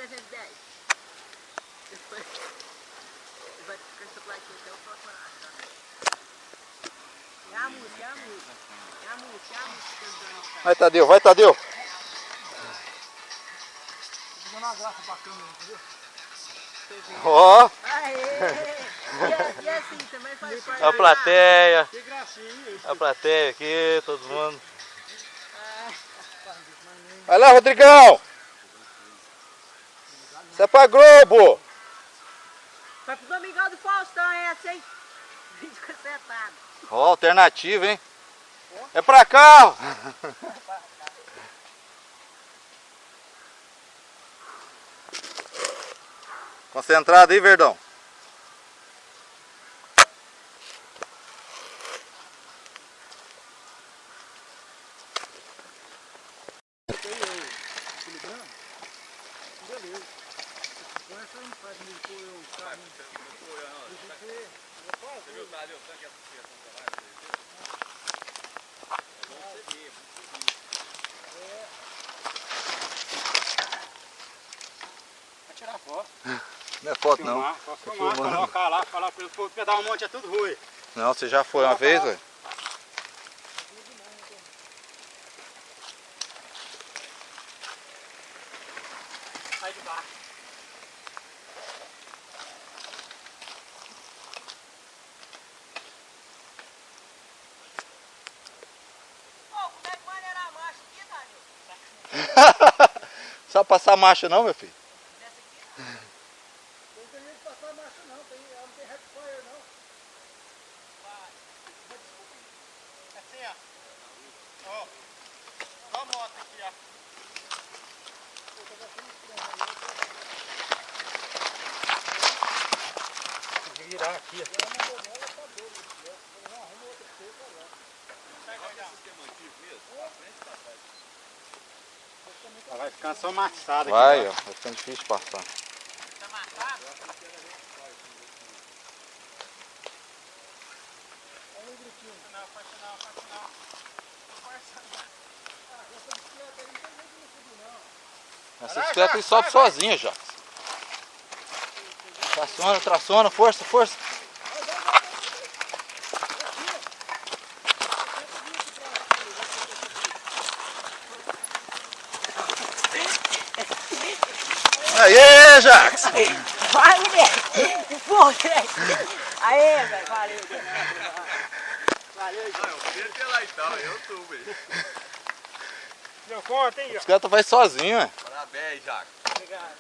310. Depois ele vai ficar essa plaquinha até o próximo ano. É a música, é a música. É a música, é a música que eles dão no carro. Vai, Tadeu, vai, Tadeu. Tô dando uma graça bacana, entendeu? Ó. Aê! E assim, também faz parte A plateia. Que gracinha. A plateia aqui, todo mundo. Vai lá, Rodrigão. Isso é pra Globo. Vai pro Domingão do Faustão essa, hein? Vídeo casetado. Ó, alternativa, hein? É pra carro. Concentrado aí, Verdão. Vai tirar foto. Não é foto, não. Posso filmar, colocar lá, falar para eles, pô, pedal um monte é tudo ruim. Não, você já foi uma vez, velho? Sai de baixo. Ô, como é que maneirar a marcha aqui, Daniel? Só passar marcha não, meu filho? Dessa aqui não. Não tem nem que passar marcha não, não tem happy fire não. Vai. Vai descobrir. Assim, ó. Ó. Ó a moto aqui, ó. Tem que virar aqui, ó. Ela vai ficando só maçada Vai, aqui. ó. Vai ficando difícil passar. Tá marcado? Não, força não, força não. Força não. Essa bicicleta aí não tem jeito de subir não. Essa bicicleta aí sobe sozinha já. Traciona, traciona, força, força. Aê, Jax! Vai, mulher! Empurra, aê, velho, valeu. Valeu, gente. Eu queria lá então, eu sube. Deu conta, hein? A bicicleta vai sozinha. Parabéns, Jaco. Obrigado.